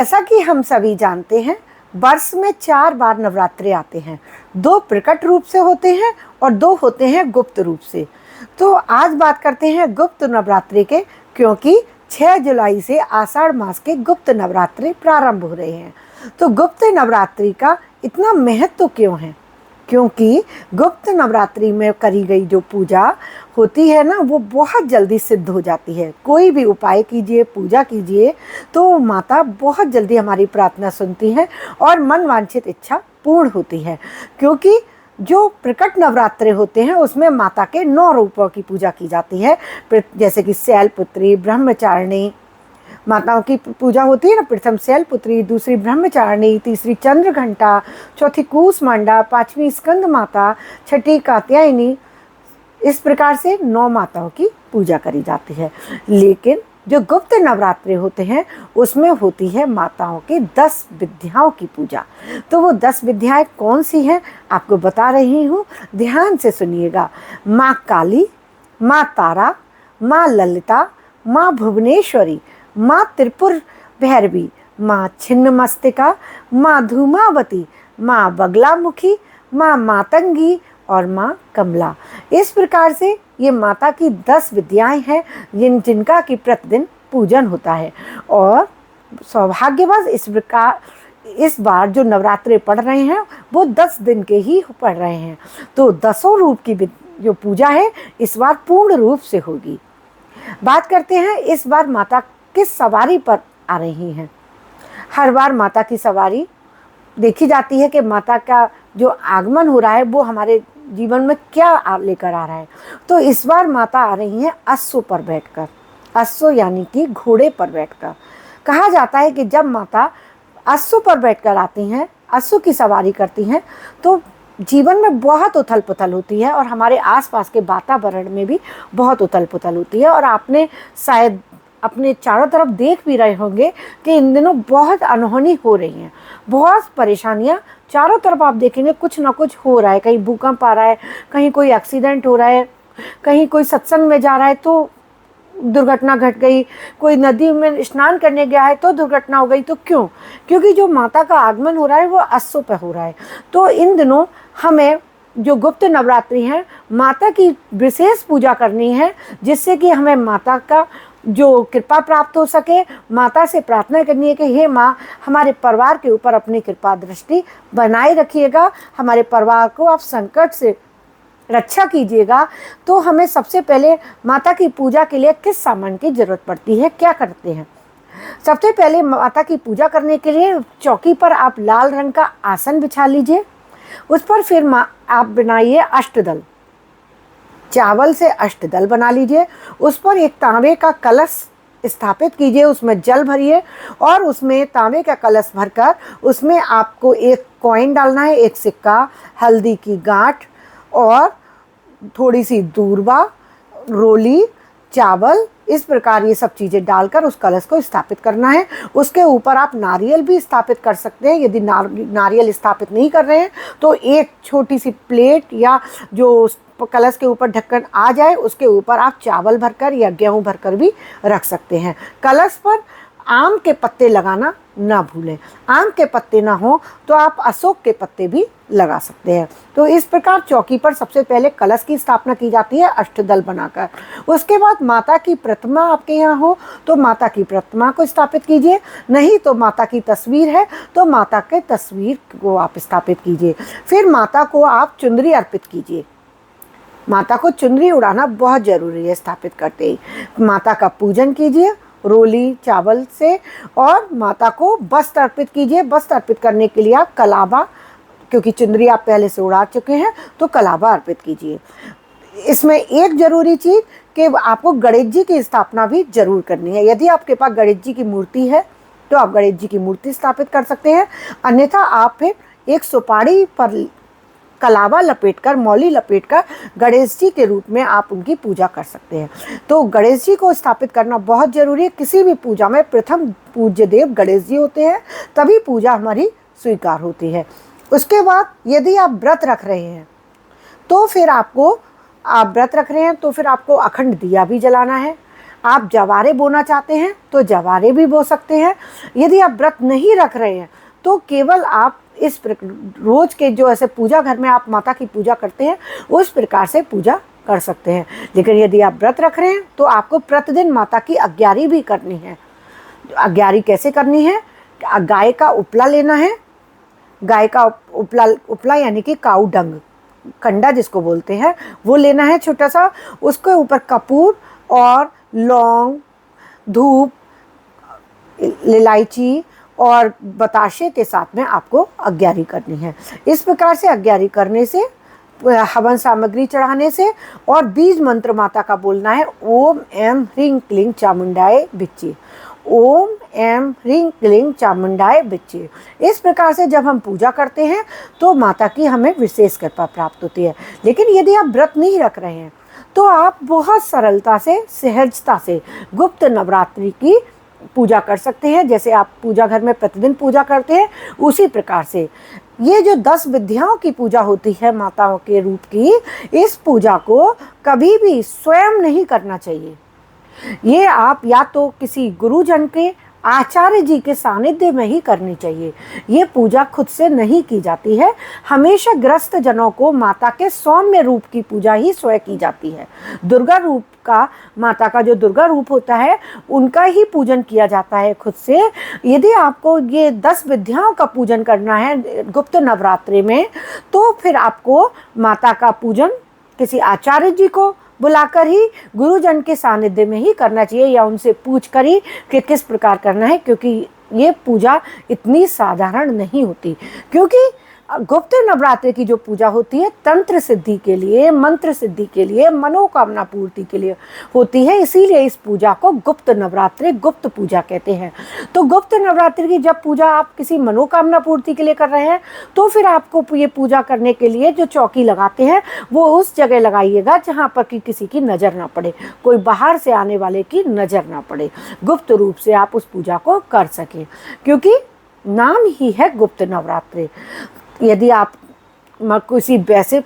जैसा कि हम सभी जानते हैं, वर्ष में 4 बार नवरात्रे आते हैं। 2 प्रकट रूप से होते हैं और 2 होते हैं गुप्त रूप से। तो आज बात करते हैं गुप्त नवरात्रि के, क्योंकि 6 जुलाई से आषाढ़ मास के गुप्त नवरात्रि प्रारंभ हो रहे हैं। तो गुप्त नवरात्रि का इतना महत्व क्यों है? क्योंकि गुप्त नवरात्रि में करी गई जो पूजा होती है ना, वो बहुत जल्दी सिद्ध हो जाती है। कोई भी उपाय कीजिए, पूजा कीजिए, तो माता बहुत जल्दी हमारी प्रार्थना सुनती है और मन वांछित इच्छा पूर्ण होती है। क्योंकि जो प्रकट नवरात्रे होते हैं उसमें माता के 9 रूपों की पूजा की जाती है, जैसे कि शैलपुत्री, ब्रह्मचारिणी माताओं की पूजा होती है ना। प्रथम शैलपुत्री, दूसरी ब्रह्मचारिणी, तीसरी चंद्रघंटा, चौथी कूसमांडा, 5वीं स्कंद माता, छठी कात्यायनी। इस प्रकार से 9 माताओं की पूजा करी जाती है। लेकिन जो गुप्त नवरात्रे होते हैं उसमें होती है माताओं की 10 विद्याओं की पूजा। तो वो 10 विद्याएं कौन सी हैं आपको बता रही हूँ, ध्यान से सुनिएगा। माँ काली, माँ तारा, माँ ललिता, माँ भुवनेश्वरी, माँ त्रिपुर भैरवी, माँ छिन्नमस्तिका, माँ धूमावती, माँ बगलामुखी, माँ मातंगी और माँ कमला। इस प्रकार से ये माता की 10 विद्याएं हैं जिनका कि प्रतिदिन पूजन होता है। और सौभाग्यवश इस बार जो नवरात्रे पढ़ रहे हैं वो 10 दिन के ही पढ़ रहे हैं। तो 10 रूप की जो पूजा है इस बार पूर्ण रूप से होगी। बात करते हैं इस बार माता किस सवारी पर आ रही हैं। हर बार माता की सवारी देखी जाती है कि माता का जो आगमन हो रहा है वो हमारे जीवन में क्या लेकर आ रहा है। तो इस बार माता आ रही हैं अश्व पर बैठकर। अश्व यानी कि घोड़े पर बैठकर। कहा जाता है कि जब माता अश्व पर बैठकर आती हैं, अश्व की सवारी करती हैं, तो जीवन में बहुत उथल पुथल होती है और हमारे आसपास के वातावरण में भी बहुत उथल पुथल होती है। और आपने शायद अपने चारों तरफ देख भी रहे होंगे कि इन दिनों बहुत अनहोनी हो रही हैं, बहुत परेशानियां चारों तरफ आप देखेंगे, कुछ ना कुछ हो रहा है। कहीं भूकंप आ रहा है, कहीं कोई एक्सीडेंट हो रहा है, कहीं कोई सत्संग में जा रहा है तो दुर्घटना घट गई, कोई नदी में स्नान करने गया है तो दुर्घटना हो गई। तो क्यों? क्योंकि जो माता का आगमन हो रहा है वो अश्व पर हो रहा है। तो इन दिनों हमें जो गुप्त नवरात्रि हैं माता की विशेष पूजा करनी है, जिससे कि हमें माता का जो कृपा प्राप्त हो सके। माता से प्रार्थना करनी है कि हे माँ, हमारे परिवार के ऊपर अपनी कृपा दृष्टि बनाए रखिएगा, हमारे परिवार को आप संकट से रक्षा कीजिएगा। तो हमें सबसे पहले माता की पूजा के लिए किस सामान की जरूरत पड़ती है, क्या करते हैं? सबसे पहले माता की पूजा करने के लिए चौकी पर आप लाल रंग का आसन बिछा लीजिए। उस पर फिर आप बनाइए अष्टदल, चावल से अष्टदल बना लीजिए। उस पर एक तांबे का कलश स्थापित कीजिए, उसमें जल भरिए और उसमें तांबे का कलश भरकर उसमें आपको एक कॉइन डालना है, एक सिक्का, हल्दी की गांठ और थोड़ी सी दूर्वा, रोली, चावल, इस प्रकार ये सब चीज़ें डालकर उस कलश को स्थापित करना है। उसके ऊपर आप नारियल भी स्थापित कर सकते हैं। यदि नारियल स्थापित नहीं कर रहे हैं तो एक छोटी सी प्लेट या जो कलश के ऊपर ढक्कन आ जाए उसके ऊपर आप चावल भरकर या गेहूं भरकर भी रख सकते हैं। कलश पर आम के पत्ते लगाना ना भूलें। आम के पत्ते ना हो तो आप अशोक के पत्ते भी लगा सकते हैं। तो इस प्रकार चौकी पर सबसे पहले कलश की स्थापना की जाती है अष्टदल बनाकर। उसके बाद माता की प्रतिमा आपके यहाँ हो तो माता की प्रतिमा को स्थापित कीजिए, नहीं तो माता की तस्वीर है तो माता के तस्वीर को आप स्थापित कीजिए। फिर माता को आप चुंदरी अर्पित कीजिए। माता को चुनरी उड़ाना बहुत ज़रूरी है। स्थापित करते ही माता का पूजन कीजिए रोली चावल से और माता को वस्त्र अर्पित कीजिए। वस्त्र अर्पित करने के लिए आप कलावा, क्योंकि चुनरी आप पहले से उड़ा चुके हैं तो कलावा अर्पित कीजिए। इसमें एक जरूरी चीज़ कि आपको गणेश जी की स्थापना भी जरूर करनी है। यदि आपके पास गणेश जी की मूर्ति है तो आप गणेश जी की मूर्ति स्थापित कर सकते हैं, अन्यथा आप फिर एक सुपारी पर कलावा लपेटकर, मौली लपेटकर गणेश जी के रूप में आप उनकी पूजा कर सकते हैं। तो गणेश जी को स्थापित करना बहुत जरूरी है। किसी भी पूजा में प्रथम पूज्य देव गणेश जी होते हैं, तभी पूजा हमारी स्वीकार होती है। उसके बाद यदि आप व्रत रख रहे हैं तो फिर आप व्रत रख रहे हैं तो फिर आपको अखंड दिया भी जलाना है। आप जवारे बोना चाहते हैं तो जवारे भी बो सकते हैं। यदि आप व्रत नहीं रख रहे हैं तो केवल आप इस रोज के जो ऐसे पूजा घर में आप माता की पूजा करते हैं उस प्रकार से पूजा कर सकते हैं। लेकिन यदि आप व्रत रख रहे हैं तो आपको प्रतिदिन माता की अग्यारी भी करनी है। अग्यारी कैसे करनी है? गाय का उपला लेना है। गाय का उपला यानी कि काऊ डंग, कंडा जिसको बोलते हैं, वो लेना है छोटा सा। उसके ऊपर कपूर और लौंग, धूप, इलायची और बताशे के साथ में आपको अग्यारी करनी है। इस प्रकार से अग्यारी करने से, हवन सामग्री चढ़ाने से और बीज मंत्र माता का बोलना है, ओम एम ह्रीं क्लीं चामुंडाय बिच्चे, ओम एम ह्रीं क्लीं चामुंडाय बिच्चे। इस प्रकार से जब हम पूजा करते हैं तो माता की हमें विशेष कृपा प्राप्त होती है। लेकिन यदि आप व्रत नहीं रख रहे हैं तो आप बहुत सरलता से, सहजता से गुप्त नवरात्रि की पूजा कर सकते हैं। जैसे आप पूजा घर में प्रतिदिन पूजा करते हैं उसी प्रकार से ये जो 10 विद्याओं की पूजा होती है माताओं के रूप की, इस पूजा को कभी भी स्वयं नहीं करना चाहिए। ये आप या तो किसी गुरुजन के, आचार्य जी के सानिध्य में ही करनी चाहिए। ये पूजा खुद से नहीं की जाती है। हमेशा ग्रस्त जनों को माता के सौम्य रूप की पूजा ही स्वयं की जाती है। दुर्गा रूप का, माता का जो दुर्गा रूप होता है उनका ही पूजन किया जाता है खुद से। यदि आपको ये 10 विद्याओं का पूजन करना है गुप्त नवरात्रि में तो फिर आपको माता का पूजन किसी आचार्य जी को बुलाकर ही, गुरुजन के सानिध्य में ही करना चाहिए, या उनसे पूछ कर ही कि किस प्रकार करना है। क्योंकि ये पूजा इतनी साधारण नहीं होती। क्योंकि गुप्त नवरात्रि की जो पूजा होती है तंत्र सिद्धि के लिए, मंत्र सिद्धि के लिए, मनोकामना पूर्ति के लिए होती है। इसीलिए इस पूजा को गुप्त नवरात्रि, गुप्त पूजा कहते हैं। तो गुप्त नवरात्रि की जब पूजा आप किसी मनोकामना पूर्ति के लिए कर रहे हैं तो फिर आपको ये पूजा करने के लिए जो चौकी लगाते हैं वो उस जगह लगाइएगा जहाँ पर कि किसी की नज़र ना पड़े, कोई बाहर से आने वाले की नज़र ना पड़े, गुप्त रूप से आप उस पूजा को कर सकें। क्योंकि नाम ही है गुप्त नवरात्रि। यदि आप किसी वैसे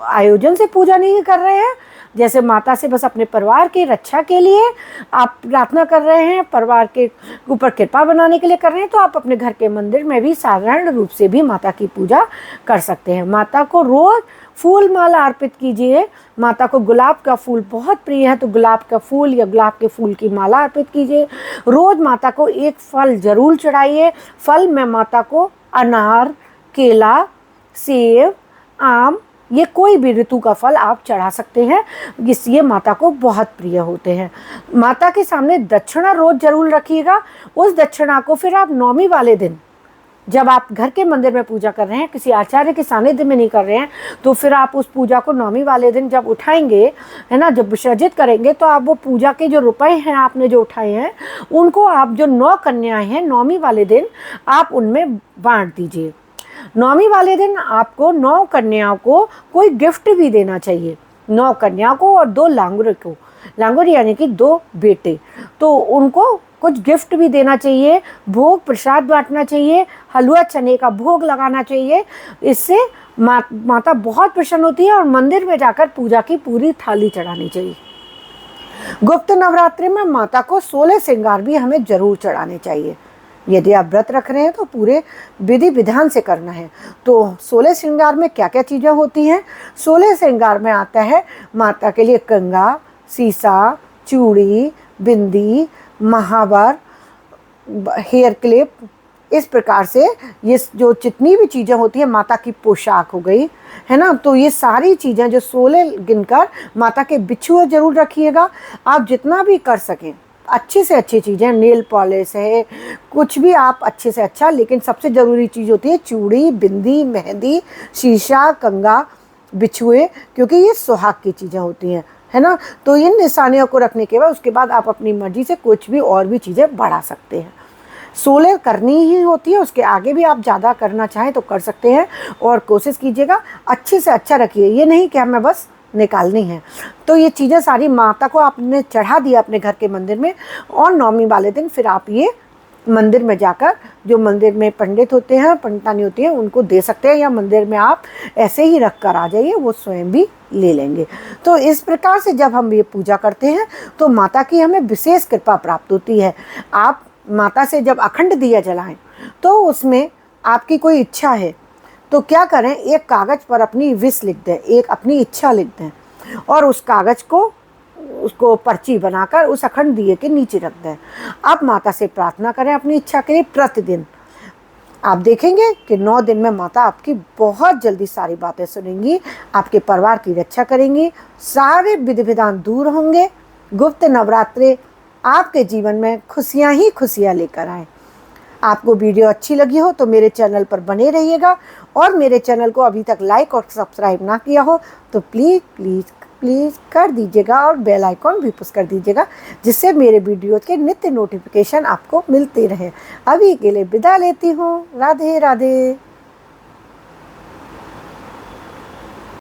आयोजन से पूजा नहीं कर रहे हैं, जैसे माता से बस अपने परिवार की रक्षा के लिए आप प्रार्थना कर रहे हैं, परिवार के ऊपर कृपा बनाने के लिए कर रहे हैं, तो आप अपने घर के मंदिर में भी साधारण रूप से भी माता की पूजा कर सकते हैं। माता को रोज़ फूल माला अर्पित कीजिए। माता को गुलाब का फूल बहुत प्रिय है तो गुलाब का फूल या गुलाब के फूल की माला अर्पित कीजिए। रोज़ माता को एक फल जरूर चढ़ाइए। फल में माता को अनार, केला, सेब, आम, ये कोई भी ऋतु का फल आप चढ़ा सकते हैं, इसलिए माता को बहुत प्रिय होते हैं। माता के सामने दक्षिणा रोज जरूर रखिएगा। उस दक्षिणा को फिर आप नवमी वाले दिन, जब आप घर के मंदिर में पूजा कर रहे हैं, किसी आचार्य के सानिध्य में नहीं कर रहे हैं, तो फिर आप उस पूजा को नवमी वाले दिन जब उठाएंगे, है ना, जब विसर्जित करेंगे, तो आप वो पूजा के जो रुपए हैं आपने जो उठाए हैं उनको आप जो 9 कन्याएं हैं नवमी वाले दिन आप उनमें बांट दीजिए। नवमी वाले दिन आपको 9 कन्याओं को कोई गिफ्ट भी देना चाहिए। 9 कन्याओं को और 2 लांगुर को, लांगुर यानी कि 2 बेटे, तो उनको कुछ गिफ्ट भी देना चाहिए। भोग प्रसाद बांटना चाहिए, हलवा चने का भोग लगाना चाहिए। इससे माता बहुत प्रसन्न होती है और मंदिर में जाकर पूजा की पूरी थाली चढ़ानी चाहिए। गुप्त नवरात्रि में माता को 16 श्रृंगार भी हमें जरूर चढ़ाने चाहिए। यदि आप व्रत रख रहे हैं तो पूरे विधि विधान से करना है। तो 16 श्रृंगार में क्या क्या चीज़ें होती हैं? 16 श्रृंगार में आता है माता के लिए कंगा, सीसा, चूड़ी, बिंदी, महावर, हेयर क्लिप, इस प्रकार से ये जो जितनी भी चीज़ें होती हैं, माता की पोशाक हो गई, है ना, तो ये सारी चीज़ें जो 16 गिनकर, माता के बिछुए जरूर रखिएगा। आप जितना भी कर सकें अच्छी से अच्छी चीज़ें, नेल पॉलिश है, कुछ भी आप अच्छे से अच्छा, लेकिन सबसे ज़रूरी चीज़ होती है चूड़ी, बिंदी, मेहंदी, शीशा, कंगा, बिछुए, क्योंकि ये सुहाग की चीज़ें होती हैं, है ना। तो इन निशानियों को रखने के बाद उसके बाद आप अपनी मर्जी से कुछ भी और भी चीज़ें बढ़ा सकते हैं। 16 करनी ही होती है, उसके आगे भी आप ज़्यादा करना चाहें तो कर सकते हैं। और कोशिश कीजिएगा अच्छे से अच्छा रखिए, ये नहीं कि हमें बस निकालनी है। तो ये चीज़ें सारी माता को आपने चढ़ा दिया अपने घर के मंदिर में, और नवमी वाले दिन फिर आप ये मंदिर में जाकर, जो मंदिर में पंडित होते हैं, पंडितानी होती हैं, उनको दे सकते हैं, या मंदिर में आप ऐसे ही रख कर आ जाइए, वो स्वयं भी ले लेंगे। तो इस प्रकार से जब हम ये पूजा करते हैं तो माता की हमें विशेष कृपा प्राप्त होती है। आप माता से जब अखंड दिया जलाएं तो उसमें आपकी कोई इच्छा है तो क्या करें, एक कागज़ पर अपनी विश लिख दें, एक अपनी इच्छा लिख दें, और उस कागज़ को, उसको पर्ची बनाकर उस अखंड दिए के नीचे रख दें। अब माता से प्रार्थना करें अपनी इच्छा के लिए प्रतिदिन। आप देखेंगे कि 9 दिन में माता आपकी बहुत जल्दी सारी बातें सुनेंगी, आपके परिवार की रक्षा करेंगी, सारे विधि विधान दूर होंगे। गुप्त नवरात्रे आपके जीवन में खुशियाँ ही खुशियाँ लेकर आए। आपको वीडियो अच्छी लगी हो तो मेरे चैनल पर बने रहिएगा, और मेरे चैनल को अभी तक लाइक और सब्सक्राइब ना किया हो तो प्लीज़ प्लीज़ प्लीज़ कर दीजिएगा, और बेल आइकॉन भी पुश कर दीजिएगा, जिससे मेरे वीडियो के नित्य नोटिफिकेशन आपको मिलते रहे। अभी के लिए विदा लेती हूँ। राधे राधे।